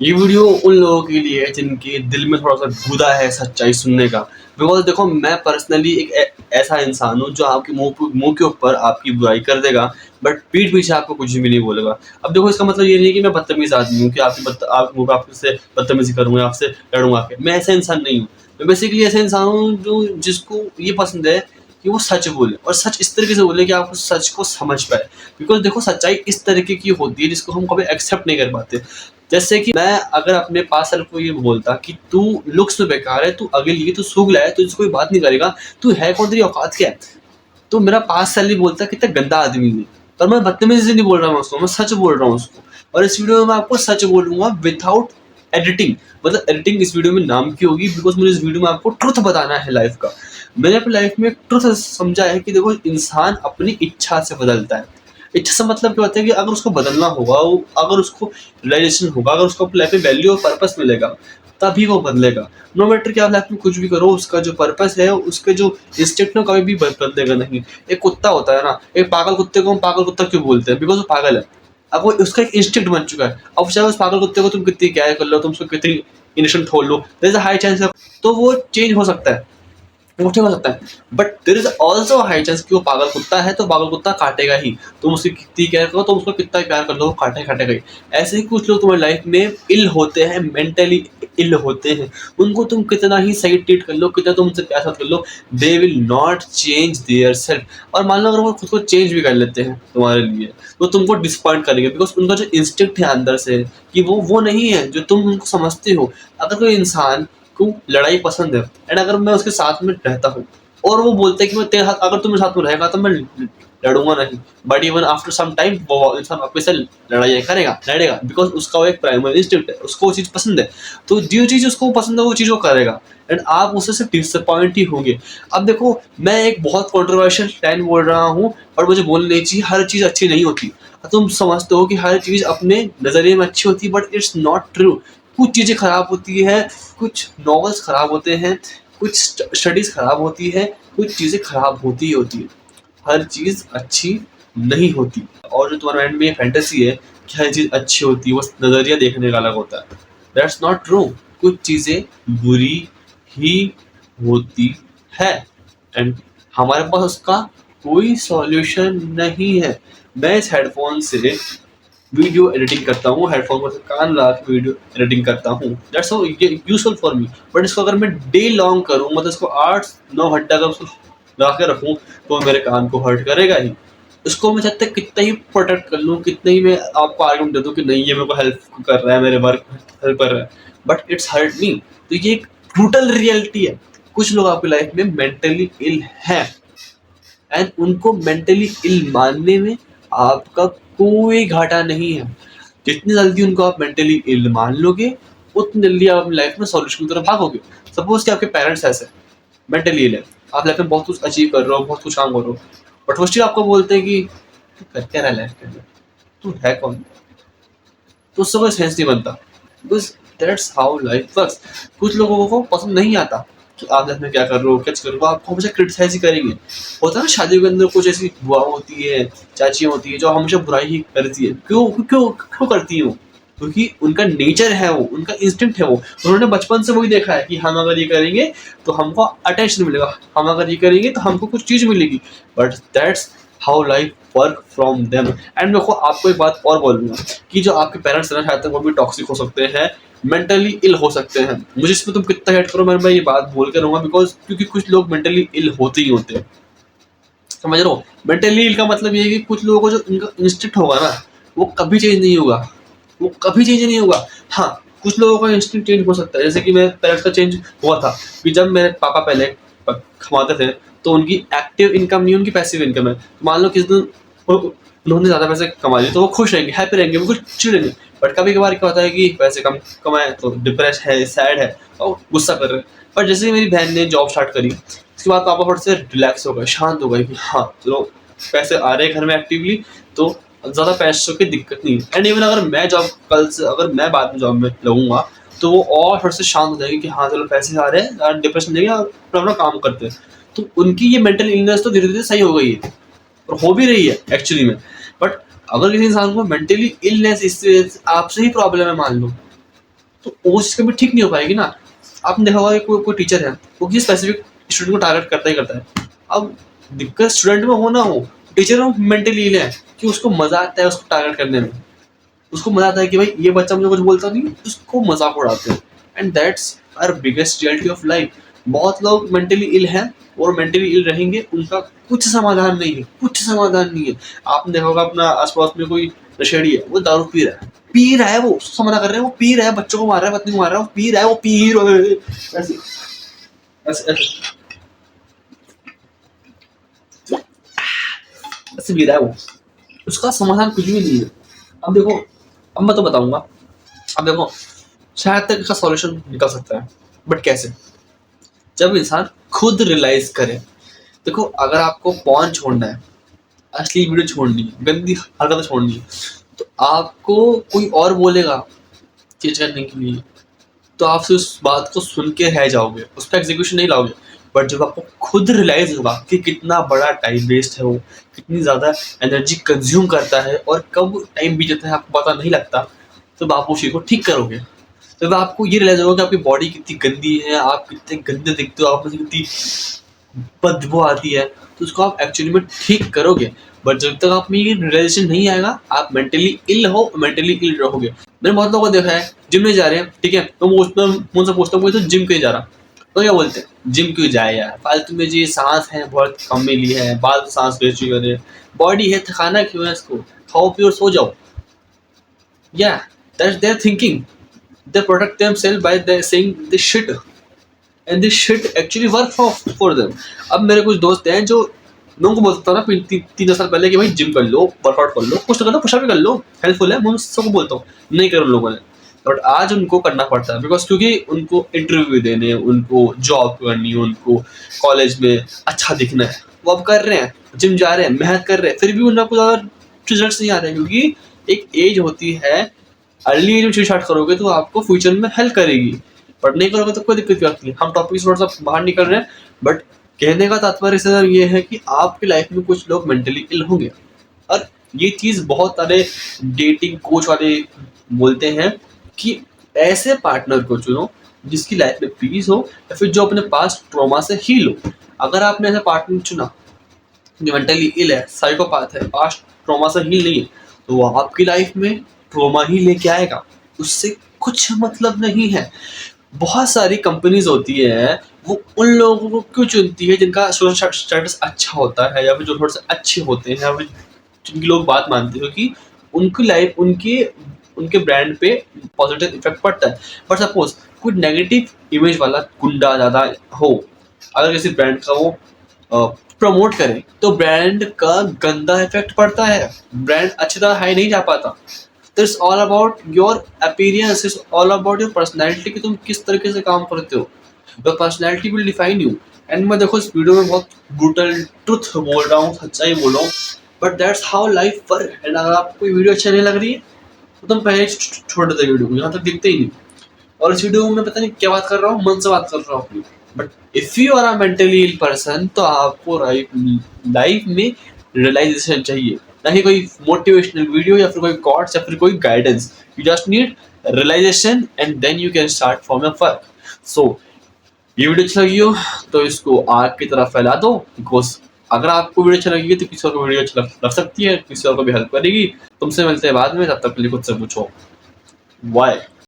ये वीडियो उन लोगों के लिए है जिनके दिल में थोड़ा-सा गूदा है सच्चाई सुनने का। बिकॉज़ देखो मैं पर्सनली एक ऐसा इंसान हूँ जो आपके मुँह के ऊपर आपकी बुराई कर देगा, बट पीठ पीछे आपको कुछ भी नहीं बोलेगा। अब देखो इसका मतलब ये नहीं है कि मैं बदतमीज़ आदमी हूँ कि आपके मुँह पे आपसे बदतमीज़ी करूँगा, आपसे लड़ूँगा आके। मैं ऐसा इंसान नहीं हूँ। मैं बेसिकली ऐसा इंसान हूँ जो जिसको ये पसंद है कि वो सच बोले, और सच इस तरीके से बोले कि आप उस सच को समझ पाएँ। बिकॉज़ देखो सच्चाई इस तरीके की होती है जिसको हम कभी एक्सेप्ट नहीं कर पाते। जैसे कि मैं अगर अपने 5 साल को ये बोलता कि तू लुक्स में बेकार है, तू अगली, तू सूंघ है, तुझसे कोई बात नहीं करेगा, तू है कौन, तेरी औकात क्या है? तो मेरा 5 साल ही बोलता कितना गंदा आदमी है। पर मैं बदतमीज़ी से नहीं बोल रहा हूँ उसको, मैं सच बोल रहा हूँ उसको। और इस वीडियो में मैं आपको सच बोलूँगा विथआउट एडिटिंग। मतलब एडिटिंग इस वीडियो में नाम की होगी बिकॉज़ मुझे इस वीडियो में आपको ट्रुथ बताना है लाइफ़ का। मैंने अपनी लाइफ़ में ट्रुथ समझा है कि देखो इंसान अपनी इच्छा से बदलता है। इच्छा से मतलब क्या होता है कि अगर उसको बदलना होगा, वो अगर उसको रियलाइज़ेशन होगा, अगर उसको अपनी लाइफ़ में वैल्यू और पर्पस मिलेगा, तभी वो बदलेगा। नो मैटर कि आप लाइफ़ में कुछ भी करो, उसका जो पर्पस है, उसके जो इंस्टिंक्ट है, वो कभी भी बदलेगा नहीं। एक कुत्ता होता है ना, एक पागल कुत्ते को हम पागल कुत्ता क्यों बोलते हैं? बिकॉज़ वो पागल है। अब वो उसका एक इंस्टिंक्ट बन चुका है। अब चाहे उस पागल कुत्ते को तुम कितनी केयर कर लो, तुम उसको कितनी इंजेक्शन ठोल लो, there is a high chance तो वो चेंज हो सकता है। वो ठीक हो सकता है, but there is also high chance कि वो पागल कुत्ता है, तो पागल कुत्ता काटेगा ही। तुम उसकी कितनी केयर करो, तुम उसको कितना प्यार कर लो, वो काटेगा ही। ऐसे ही कुछ लोग तुम्हारी लाइफ में इल होते हैं, मेंटली इल होते हैं। उनको तुम कितना ही सही ट्रीट कर लो, कितना तुम उनसे प्यार कर लो, they will not change their self. और मान लो अगर वो खुद को चेंज भी कर लेते हैं तुम्हारे लिए, तो तुमको डिसअपॉइंट करेंगे बिकॉज उनका जो इंस्टिंक्ट है अंदर से, कि वो नहीं है जो तुम उनको समझते हो। अगर कोई इंसान को लड़ाई पसंद है, एंड अगर मैं उसके साथ में रहता हूँ और वो बोलता है कि मैं तेरे साथ, अगर तू मेरे साथ में रहेगा तो मैं लड़ूंगा नहीं, but even after some time वो इंसान वापस से लड़ाई करेगा, लड़ेगा, बिकॉज उसका वो एक प्राइमरी इंस्टिंक्ट है, उसको वो चीज़ पसंद है। तो जो चीज़ उसको पसंद है वो चीज़ वो करेगा, एंड आप उससे सिर्फ डिसअपॉइंट ही होंगे। अब देखो मैं एक बहुत कॉन्ट्रोवर्शियल लाइन बोल रहा हूँ, और मुझे बोलनी नहीं चाहिए, हर चीज़ अच्छी नहीं होती। तुम समझते हो कि हर चीज़ अपने नज़रिए में अच्छी होती है, बट इट्स नॉट ट्रू। कुछ चीज़ें खराब होती है, कुछ नॉवेल्स खराब होते हैं, कुछ स्टडीज़ खराब होती है, कुछ चीज़ें खराब होती ही होती है। हर चीज़ अच्छी नहीं होती। और जो तुम्हारे माइंड में ये फैंटेसी है कि हर चीज़ अच्छी होती है, वो नज़रिया देखने का अलग होता है। That's not true. कुछ चीज़ें बुरी ही होती है, एंड हमारे पास उसका कोई सॉल्यूशन नहीं है। मैं इस हेडफ़ोन से वीडियो एडिटिंग करता हूँ, हेडफोन पर से कान लगा के वीडियो एडिटिंग करता हूँ, that's so useful for me. But इसको अगर मैं डे लॉन्ग करूँ, मतलब इसको 8-9 घंटे अगर उसको लगा के रखूँ, तो मेरे कान को हर्ट करेगा ही। इसको मैं चाहते कितना ही प्रोटेक्ट कर लूँ, कितना ही मैं आपको आर्गुमेंट दे दूँ कि नहीं ये मेरे को हेल्प कर रहा है, मेरे वर्क हेल्प कर रहा है, बट इट्स हर्ट मी। तो ये एक ब्रूटल रियलिटी है। कुछ लोग आपकी लाइफ में मेंटली इल हैं, एंड उनको मेंटली इल मानने में आपका कोई घाटा नहीं है। जितनी जल्दी उनको आप मेंटली इल मान लोगे, उतनी जल्दी आप अपनी लाइफ में सॉल्यूशन की तरफ भागोगे। सपोज कि आपके पेरेंट्स ऐसे मेंटली इल है, आप लाइफ में बहुत कुछ अचीव कर रहे हो, बहुत कुछ काम कर रहे हो, बट वो स्टिल आपको बोलते हैं कि तू कर क्या रहा है लाइफ के अंदर, तू है कौन? तो उससे कोई सेंस नहीं बनता, because that's how life works. कुछ लोगों को पसंद नहीं आता कि आप लाइफ में क्या कर रहे हो, क्या कर रहे हो, आपको हमेशा क्रिटिसाइज ही करेंगे। होता है ना शादियों के अंदर कुछ ऐसी बुआ होती है, चाची होती है, जो हमेशा बुराई ही करती है। क्यों क्यों क्यों करती है वो? क्योंकि उनका नेचर है, वो उनका इंस्टिंक्ट है, वो उन्होंने बचपन से वही देखा है कि हम अगर ये करेंगे तो हमको अटेंशन मिलेगा, हम अगर ये करेंगे तो हमको कुछ चीज़ मिलेगी। But that's how life work from them. And देखो आपको एक बात और बोलूंगा कि जो आपके पेरेंट्स हैं शायद तक वो भी टॉक्सिक हो सकते हैं, मेंटली इल हो सकते हैं। मुझे इसमें तुम कितना हेट करो, मैं ये बात बोल के रहूंगा, बिकॉज क्योंकि कुछ लोग मेंटली इल होते ही होते हैं। समझ रहे हो? मेंटली इल का मतलब ये है कि कुछ लोगों को जो इनका इंस्टिंक्ट होगा ना, वो कभी चेंज नहीं होगा, वो कभी चेंज नहीं होगा। हाँ, कुछ लोगों का इंस्टिंक्ट चेंज हो सकता है, जैसे कि मेरे पेरेंट्स का चेंज हुआ था कि जब मेरे पापा पहले कमाते थे, तो उनकी एक्टिव इनकम नहीं, उनकी पैसिव इनकम है। तो मान लो किस दिन उन्होंने ज़्यादा पैसे कमा लिए, तो वो खुश रहेंगे, हैप्पी रहेंगे, बिल्कुल चिल रहेंगे। बट कभी कभार क्या होता है कि पैसे कम कमाए तो डिप्रेस है, सैड है, और गुस्सा कर रहे हैं। पर जैसे ही मेरी बहन ने जॉब स्टार्ट करी, उसके बाद पापा थोड़े से रिलैक्स हो गए, शांत हो गए कि हाँ चलो पैसे आ रहे हैं घर में एक्टिवली, तो ज़्यादा पैसों की दिक्कत नहीं है। एंड इवन अगर मैं जॉब कल से अगर मैं बाद में जॉब में लगूंगा, तो वो और थोड़े से शांत हो जाएगी कि हाँ चलो पैसे आ रहे हैं, डिप्रेशन नहीं है, अपना अपना काम करते हैं। तो उनकी ये मेंटल इलनेस तो धीरे धीरे सही हो गई है, और हो भी रही है एक्चुअली में। बट अगर किसी इंसान को मेंटली इलनेस इससे आपसे ही प्रॉब्लम है मान लो, तो वो चीज़ कभी ठीक नहीं हो पाएगी ना। आपने देखा होगा कि कोई टीचर है, वो किसी स्पेसिफिक स्टूडेंट को टारगेट करता ही करता है। अब दिक्कत स्टूडेंट में हो ना हो, टीचर मेंटली इल है कि उसको मज़ा आता है उसको टारगेट करने में। उसको मज़ा आता है कि भाई ये बच्चा मुझे कुछ बोलता नहीं, उसको मज़ाक उड़ाते हैं। And that's our biggest reality of life. बहुत लोग मेंटली इल हैं और मेंटली इल रहेंगे, उनका कुछ समाधान नहीं है, कुछ समाधान नहीं है। आपने देखा होगा अपना आस-पास में कोई नशेड़ी है, वो दारू पी रहा है वो, उसको मना कर रहे हैं, वो पी रहा है, बच्चों को मार रहा है, पत्नी को मार रहा है, वो पी रहा है, वो पी रहा है। ऐसे ऐसे ऐसे पी रहा है वो। उसका समाधान कुछ भी नहीं है। अब देखो, अब मैं तो बताऊँगा, अब देखो शायद तक इसका सॉल्यूशन निकल सकता है, बट कैसे? जब इंसान खुद रियलाइज़ करे। देखो, अगर आपको पॉर्न छोड़ना है, असली वीडियो छोड़नी है, गंदी हरकतें छोड़नी है, तो आपको कोई और बोलेगा चेंज करने के लिए, तो आप सिर्फ उस बात को सुन के रह जाओगे, उस पर एग्जीक्यूशन नहीं लाओगे। बट जब आपको खुद रियलाइज होगा कि कितना बड़ा टाइम वेस्ट है वो, कितनी ज़्यादा एनर्जी कंज्यूम करता है और कब टाइम बीत जाता है आपको पता नहीं लगता, तब आप उस चीज़ को ठीक करोगे। तब आपको ये रियलाइज होगा कि आपकी बॉडी कितनी गंदी है, आप कितने गंदे दिखते हो, आप में से कितनी बदबू आती है, तो उसको आप एक्चुअली में ठीक करोगे। बट जब तक आप में ये रियलाइजेशन नहीं आएगा, आप मेंटली इल हो, मेंटली इल रहोगे। मैंने बहुत लोगों को देखा है, जिम नहीं जा रहे हैं, ठीक है, तो मैं उनसे पूछता हूँ कोई तो जिम क्यों जा रहा, तो क्या बोलते हैं, जिम क्यों जाए यार, फालतू में जी सांस है बहुत कम मिली है, बाल सांस वेस्ट करे, बॉडी है, थकाना क्यों है इसको, खाओ पियो और सो जाओ। या that's there thinking. They protect themselves by they saying this shit and this shit actually work for them. अब मेरे कुछ दोस्त हैं जो मैं उनको बोलता था ना 3 साल पहले कि भाई जिम कर लो, वर्कआउट कर लो, कुछ तो कर लो, पुशअप भी कर लो, हेल्पफुल है, मैं उन सबको बोलता हूँ, नहीं करो लोगों ने। बट आज उनको करना पड़ता है बिकॉज क्योंकि उनको इंटरव्यू देने, उनको जॉब करनी है, उनको कॉलेज में अच्छा दिखना है, वो अब कर रहे हैं, जिम जा रहे हैं, मेहनत कर रहे हैं, फिर भी उनको ज़्यादा रिजल्ट नहीं आ रहे हैं क्योंकि एक एज होती है, अर्ली एज में चीज स्टार्ट करोगे तो आपको फ्यूचर में हेल्प करेगी, बट नहीं करोगे तो कोई दिक्कत नहीं आती है। हम टॉपिक से थोड़ा सा बाहर निकल रहे हैं, बट कहने का तात्पर्य सर ये है कि आपकी लाइफ में कुछ लोग मेंटली इल होंगे, और ये चीज़ बहुत सारे डेटिंग कोच वाले बोलते हैं कि ऐसे पार्टनर को चुनो जिसकी लाइफ में पीस हो या फिर जो अपने पास ट्रॉमा से हील हो। अगर आपने ऐसा पार्टनर चुना जो मेंटली इल है, साइकोपाथ है, पास्ट ट्रॉमा से हील नहीं है, तो वो आपकी लाइफ में ट्रॉमा ही लेके आएगा, उससे कुछ मतलब नहीं है। बहुत सारी कंपनीज होती है, वो उन लोगों को क्यों चुनती है जिनका सोशल स्टेटस अच्छा होता है या फिर जो थोड़े से अच्छे होते हैं या फिर जिनकी लोग बात मानते हैं, क्योंकि उनकी लाइफ उनके उनके ब्रांड पे पॉजिटिव इफेक्ट पड़ता है। बट सपोज कोई नेगेटिव इमेज वाला गुंडा ज़्यादा हो, अगर किसी ब्रांड का वो प्रमोट करें तो ब्रांड का गंदा इफेक्ट पड़ता है, ब्रांड अच्छी तरह हाई नहीं जा पाता। It's all about your appearance, it's all about your personality कि तुम किस तरीके से काम करते हो। Your personality will define you. And मैं देखो इस वीडियो में बहुत ब्रूटल ट्रुथ बोल रहा हूँ, सच्चाई बोल रहा हूँ, but that's how life work. And अगर आपको कोई वीडियो अच्छा नहीं लग रही है तो तुम पहले छोड़ देते वीडियो को, यहाँ तक दिखते ही नहीं। और इस वीडियो में मैं पता नहीं क्या बात कर रहा हूँ, मन से बात कर रहा हूँ अपनी। But if you are a mentally ill person तो आपको लाइफ में रियलाइजेशन चाहिए, ना कि कोई मोटिवेशनल वीडियो या फिर कोई कॉट्स या फिर कोई guidance. You just need realization and then you can start from your work. So ये वीडियो अच्छी लगी हो तो इसको आग की तरह फैला दो, बिकॉज अगर आपको वीडियो अच्छी लगेगी तो किसी और को वीडियो अच्छी लग सकती है, किसी और को भी हेल्प करेगी। तुमसे मिलते हैं बाद में, तब तक के लिए खुद से पूछो वाई।